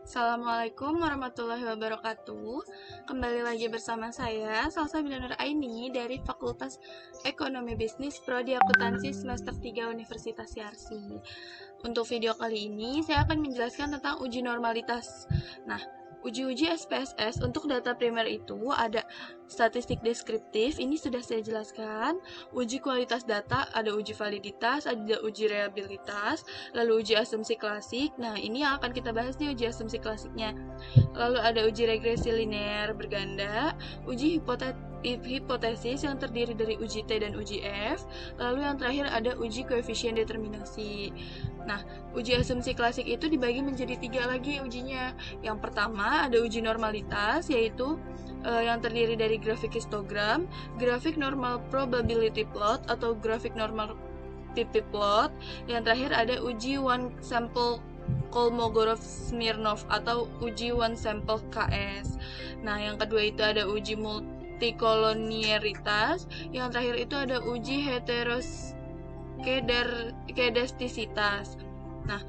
Assalamualaikum warahmatullahi wabarakatuh. Kembali lagi bersama saya, Salsa Binanur Aini dari Fakultas Ekonomi Bisnis Prodi Akuntansi semester 3 Universitas Yarsi. Untuk video kali ini, saya akan menjelaskan tentang uji normalitas. Nah, uji-uji SPSS untuk data primer itu ada statistik deskriptif, ini sudah saya jelaskan. Uji kualitas data, ada uji validitas, ada uji reliabilitas, lalu uji asumsi klasik. Nah, ini yang akan kita bahas nih, uji asumsi klasiknya. Lalu ada uji regresi linear berganda, uji hipotesis yang terdiri dari uji T dan uji F, lalu yang terakhir ada uji koefisien determinasi. Nah, uji asumsi klasik itu dibagi menjadi 3 lagi ujinya. Yang pertama ada uji normalitas, yaitu yang terdiri dari grafik histogram, grafik normal probability plot atau grafik normal PP plot. Yang terakhir ada uji one sample Kolmogorov-Smirnov atau uji one sample KS. Nah, yang kedua itu ada uji multikoloniaritas. Yang terakhir itu ada uji heteroskedastisitas. Nah,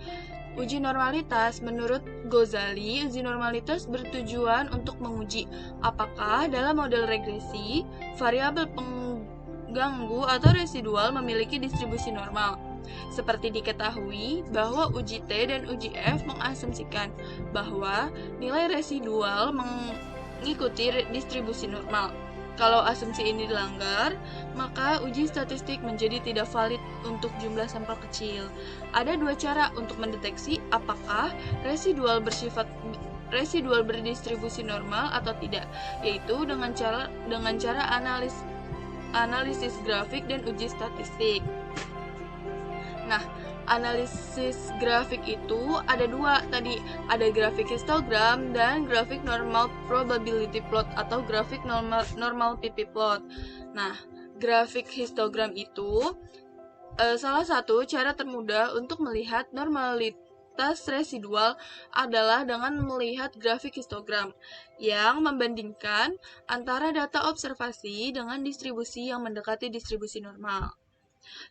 uji normalitas menurut Ghazali, uji normalitas bertujuan untuk menguji apakah dalam model regresi variabel pengganggu atau residual memiliki distribusi normal. Seperti diketahui bahwa uji T dan uji F mengasumsikan bahwa nilai residual mengikuti distribusi normal. Kalau asumsi ini dilanggar, maka uji statistik menjadi tidak valid untuk jumlah sampel kecil. Ada 2 cara untuk mendeteksi apakah residual berdistribusi normal atau tidak, yaitu dengan cara analisis grafik dan uji statistik. Nah, analisis grafik itu ada 2 tadi, ada grafik histogram dan grafik normal probability plot atau grafik normal PP plot. Nah, grafik histogram itu salah satu cara termudah untuk melihat normalitas residual adalah dengan melihat grafik histogram yang membandingkan antara data observasi dengan distribusi yang mendekati distribusi normal.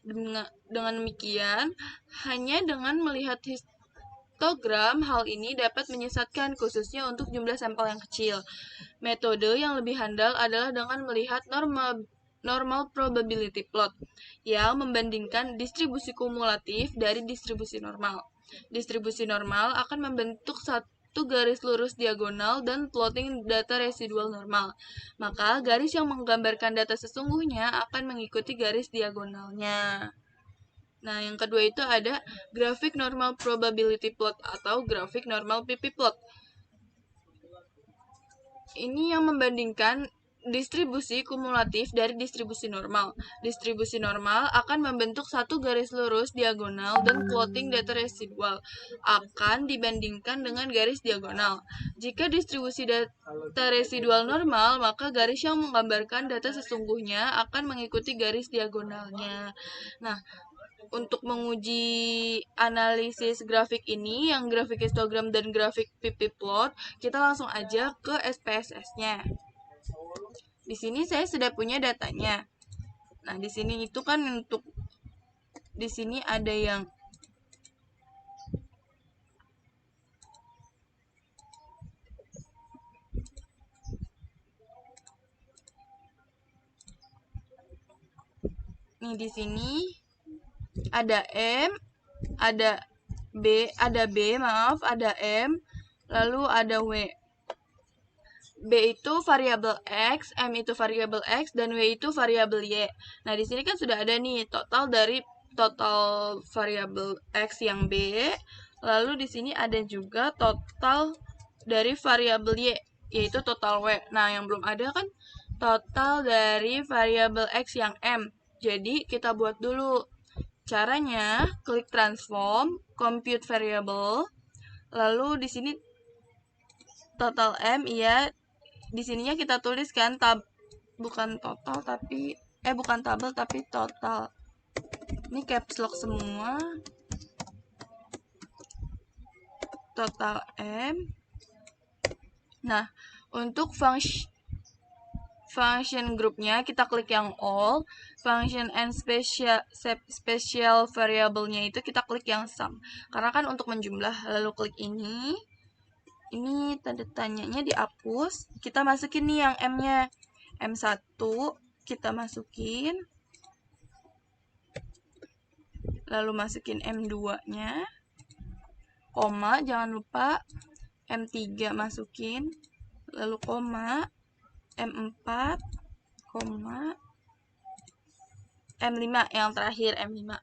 Dengan demikian, hanya dengan melihat histogram, hal ini dapat menyesatkan khususnya untuk jumlah sampel yang kecil. Metode yang lebih handal adalah dengan melihat normal probability plot yang membandingkan distribusi kumulatif dari distribusi normal. Distribusi normal akan membentuk satu garis lurus diagonal dan plotting data residual normal. Maka garis yang menggambarkan data sesungguhnya akan mengikuti garis diagonalnya. Nah, yang kedua itu ada grafik normal probability plot atau grafik normal PP plot. Ini yang membandingkan distribusi kumulatif dari distribusi normal. Distribusi normal akan membentuk satu garis lurus diagonal dan plotting data residual akan dibandingkan dengan garis diagonal. Jika distribusi data residual normal, maka garis yang menggambarkan data sesungguhnya akan mengikuti garis diagonalnya. Nah, untuk menguji analisis grafik ini, yang grafik histogram dan grafik PP plot, kita langsung aja ke SPSS-nya. Di sini saya sudah punya datanya. Nah, di sini itu kan untuk di sini ada yang nih di sini ada M, ada ada M, lalu ada W. B itu variabel X, M itu variabel X, dan W itu variabel Y. Nah, di sini kan sudah ada nih total variabel X yang B, lalu di sini ada juga total dari variabel Y, yaitu total W. Nah, yang belum ada kan total dari variabel X yang M. Jadi, kita buat dulu. Caranya, klik transform, compute variable, lalu di sini total M, ya, di sininya kita tuliskan bukan tabel tapi total. Ini caps lock semua. Total M. Nah, untuk function groupnya kita klik yang all, function and special variable-nya itu kita klik yang sum. Karena kan untuk menjumlah, lalu klik ini. ini tanda tanyanya dihapus. Kita masukin nih yang M-nya. M1 kita masukin. Lalu masukin M2-nya. Koma, jangan lupa. M3 masukin. Lalu koma. M4, koma. M5 yang terakhir, M5.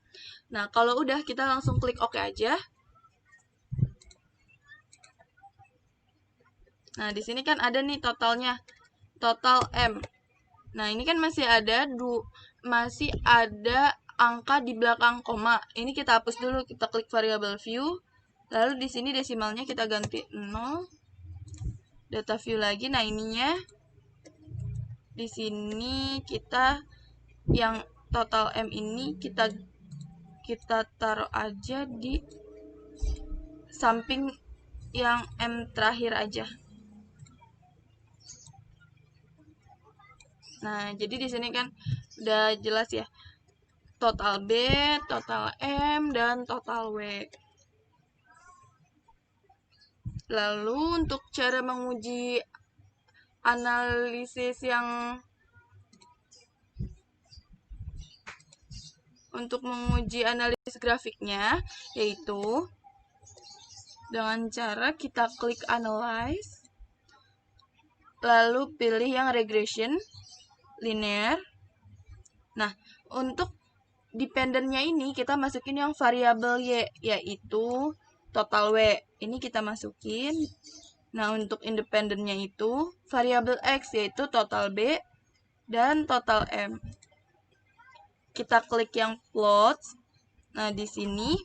Nah, kalau udah kita langsung klik OK aja. Nah, di sini kan ada nih totalnya. Total M. Nah, ini kan masih ada angka di belakang koma. Ini kita hapus dulu, kita klik variable view. Lalu di sini desimalnya kita ganti 0. Data view lagi. Nah, ininya di sini kita yang total M ini kita taruh aja di samping yang M terakhir aja. Nah, jadi di sini kan udah jelas ya. Total B, total M, dan total W. Lalu untuk cara menguji analisis grafiknya, yaitu dengan cara kita klik analyze, lalu pilih yang regression, linear. Nah, untuk dependennya ini kita masukin yang variabel Y, yaitu total W. Ini kita masukin. Nah, untuk independennya itu variabel X, yaitu total B dan total M. Kita klik yang plot. Nah, di sini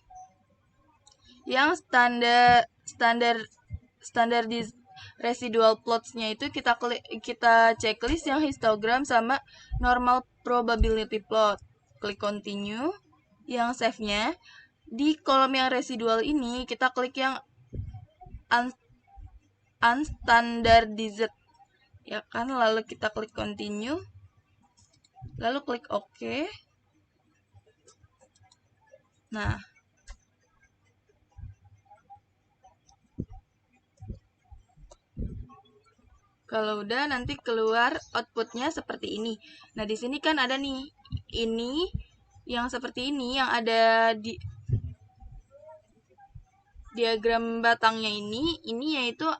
yang standar residual plots-nya itu kita checklist yang histogram sama normal probability plot. Klik continue. Yang save-nya di kolom yang residual ini kita klik yang unstandardized, ya kan, lalu kita klik continue, lalu klik OK. Nah, kalau udah nanti keluar outputnya seperti ini. Nah, di sini kan ada nih, ini yang seperti ini, yang ada di diagram batangnya ini yaitu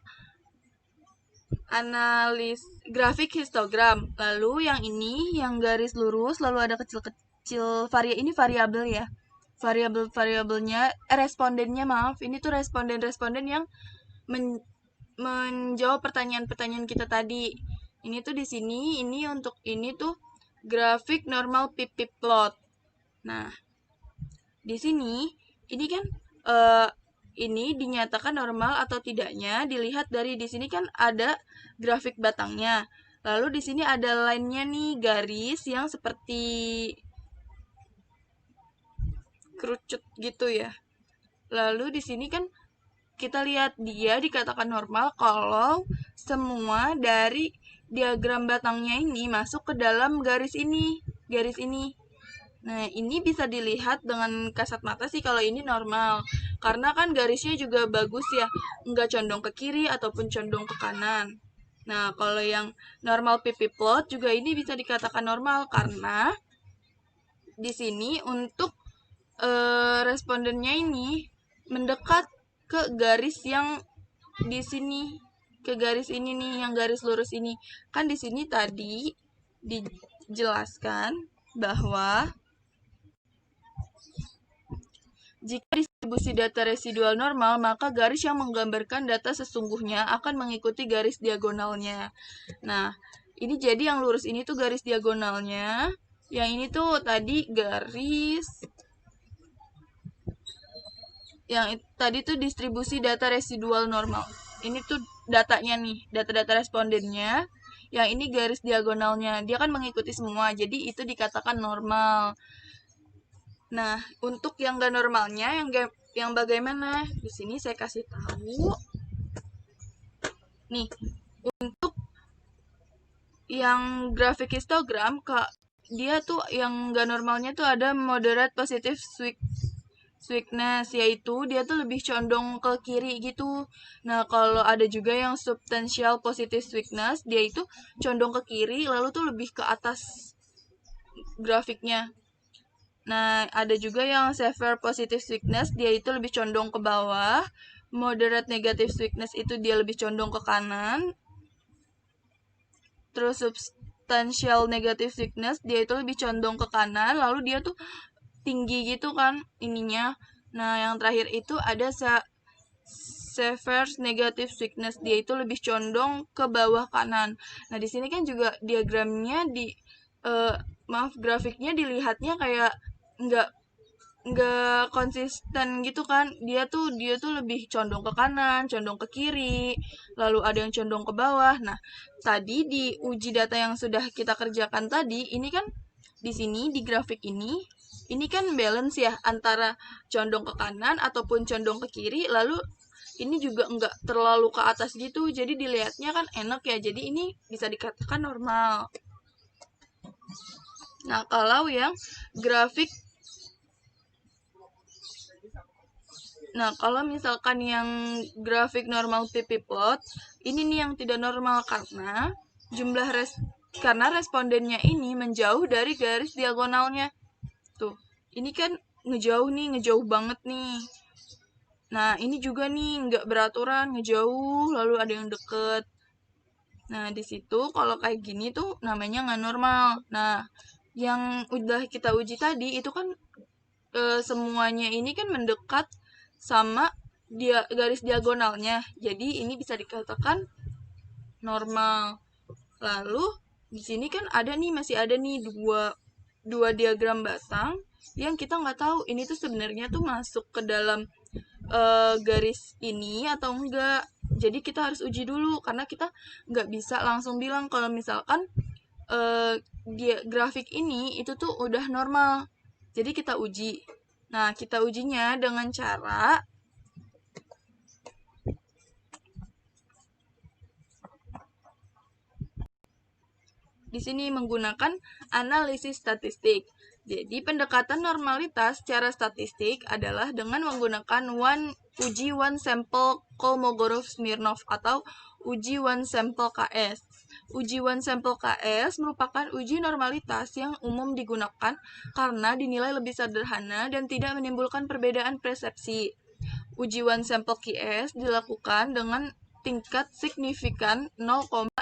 analis grafik histogram. Lalu yang ini yang garis lurus lalu ada kecil-kecil ini variabel ya. Variabelnya respondennya, maaf, ini tuh responden yang menjawab pertanyaan-pertanyaan kita tadi. Ini tuh di sini, ini untuk ini tuh grafik normal PP plot. Nah, di sini ini kan ini dinyatakan normal atau tidaknya dilihat dari di sini kan ada grafik batangnya. Lalu di sini ada line-nya nih, garis yang seperti kerucut gitu ya. Lalu di sini kan kita lihat dia dikatakan normal kalau semua dari diagram batangnya ini masuk ke dalam garis ini. Nah, ini bisa dilihat dengan kasat mata sih kalau ini normal. Karena kan garisnya juga bagus ya, nggak condong ke kiri ataupun condong ke kanan. Nah, kalau yang normal PP plot juga ini bisa dikatakan normal karena di sini untuk respondennya ini mendekat ke garis yang di sini, ke garis ini nih, yang garis lurus ini. Kan di sini tadi dijelaskan bahwa jika distribusi data residual normal, maka garis yang menggambarkan data sesungguhnya akan mengikuti garis diagonalnya. Nah, ini jadi yang lurus ini tuh garis diagonalnya, yang ini tuh tadi garis, yang tadi tuh distribusi data residual normal. Ini tuh datanya nih, data-data respondennya. Yang ini garis diagonalnya, dia kan mengikuti semua, jadi itu dikatakan normal. Nah, untuk yang gak normalnya, yang bagaimana? Di sini saya kasih tahu. Nih, untuk yang grafik histogram, dia tuh yang gak normalnya tuh ada moderate positive weakness, yaitu dia tuh lebih condong ke kiri gitu. Nah, kalau ada juga yang substantial positive weakness, dia itu condong ke kiri, lalu tuh lebih ke atas grafiknya. Nah, ada juga yang severe positive weakness, dia itu lebih condong ke bawah. Moderate negative weakness itu dia lebih condong ke kanan. Terus substantial negative weakness, dia itu lebih condong ke kanan, lalu dia tuh tinggi gitu kan ininya. Nah, yang terakhir itu ada severe negative weakness, dia itu lebih condong ke bawah kanan. Nah, di sini kan juga diagramnya grafiknya dilihatnya kayak nggak konsisten gitu kan. Dia tuh lebih condong ke kanan, condong ke kiri, lalu ada yang condong ke bawah. Nah, tadi di uji data yang sudah kita kerjakan tadi, ini kan di sini di grafik ini kan balance ya antara condong ke kanan ataupun condong ke kiri, lalu ini juga nggak terlalu ke atas gitu, jadi dilihatnya kan enak ya, jadi ini bisa dikatakan normal. Nah, kalau yang grafik kalau misalkan yang grafik normal PP plot, ini nih yang tidak normal karena karena respondennya ini menjauh dari garis diagonalnya. Tuh, ini kan ngejauh banget nih. Nah, ini juga nih nggak beraturan, ngejauh, lalu ada yang deket. Nah, di situ kalau kayak gini tuh namanya nggak normal. Nah, yang udah kita uji tadi itu kan semuanya ini kan mendekat sama garis diagonalnya. Jadi ini bisa dikatakan normal. Lalu di sini kan masih ada nih dua diagram batang yang kita nggak tahu ini tuh sebenarnya tuh masuk ke dalam garis ini atau enggak. Jadi kita harus uji dulu karena kita nggak bisa langsung bilang kalau misalkan grafik ini itu tuh udah normal. Jadi kita uji. Nah, kita ujinya dengan cara di sini menggunakan analisis statistik. Jadi, pendekatan normalitas secara statistik adalah dengan menggunakan uji one sample Kolmogorov-Smirnov atau uji one sample KS. Uji one sample KS merupakan uji normalitas yang umum digunakan karena dinilai lebih sederhana dan tidak menimbulkan perbedaan persepsi. Uji one sample KS dilakukan dengan tingkat signifikan 0,05.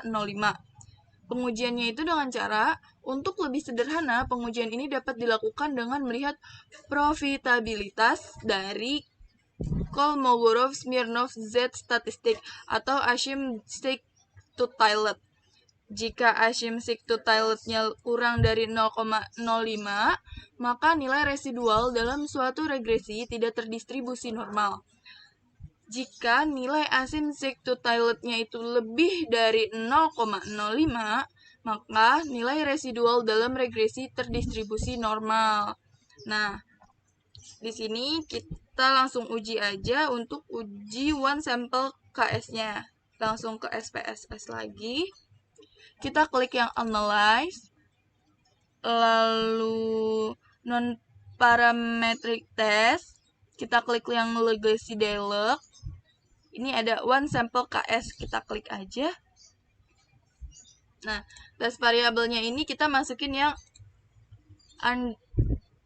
Pengujiannya itu dengan cara, untuk lebih sederhana, pengujian ini dapat dilakukan dengan melihat profitabilitas dari Kolmogorov-Smirnov Z statistik atau asymptotic-to-Tillet. Jika asymptotic-to-Tillet-nya kurang dari 0,05, maka nilai residual dalam suatu regresi tidak terdistribusi normal. Jika nilai asymptotic-to-Tillet-nya itu lebih dari 0,05, maka nilai residual dalam regresi terdistribusi normal. Nah, di sini kita langsung uji aja untuk uji one sample KS-nya. Langsung ke SPSS lagi. Kita klik yang analyze, lalu non-parametric test. Kita klik yang legacy dialog. Ini ada one sample KS, kita klik aja. Nah, tes variabelnya ini kita masukin yang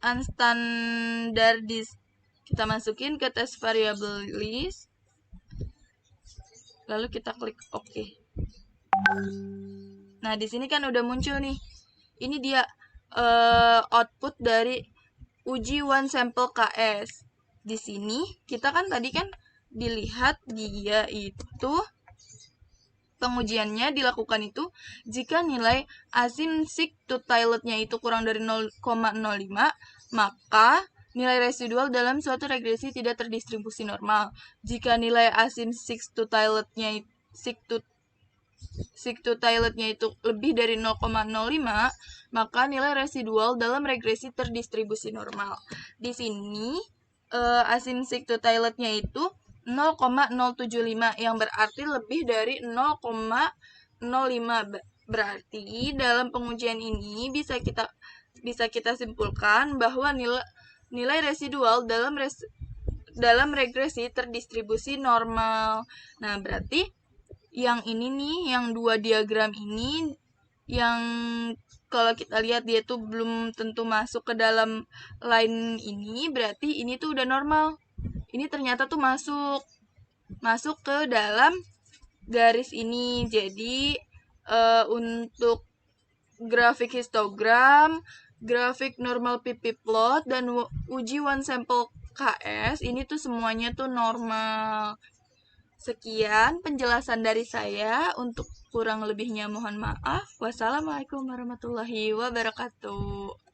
unstandardized. Kita masukin ke tes variable list. Lalu kita klik OK. Nah, di sini kan udah muncul nih. Ini dia output dari uji one sample KS. Di sini kita kan tadi kan dilihat dia itu pengujiannya dilakukan itu jika nilai asymptotic-to-Tillet-nya itu kurang dari 0,05, maka nilai residual dalam suatu regresi tidak terdistribusi normal. Jika nilai asymptotic-to-Tillet-nya itu lebih dari 0,05, maka nilai residual dalam regresi terdistribusi normal. Di sini asymptotic-to-Tillet-nya itu 0,075 yang berarti lebih dari 0,05. Berarti dalam pengujian ini bisa kita simpulkan bahwa nilai residual dalam regresi terdistribusi normal. Nah, berarti yang ini nih, yang dua diagram ini, yang kalau kita lihat dia tuh belum tentu masuk ke dalam line ini, berarti ini tuh udah normal. Ini ternyata tuh masuk ke dalam garis ini. Jadi untuk grafik histogram, grafik normal PP plot, dan uji one sample KS ini tuh semuanya tuh normal. Sekian penjelasan dari saya. Untuk kurang lebihnya mohon maaf. Wassalamualaikum warahmatullahi wabarakatuh.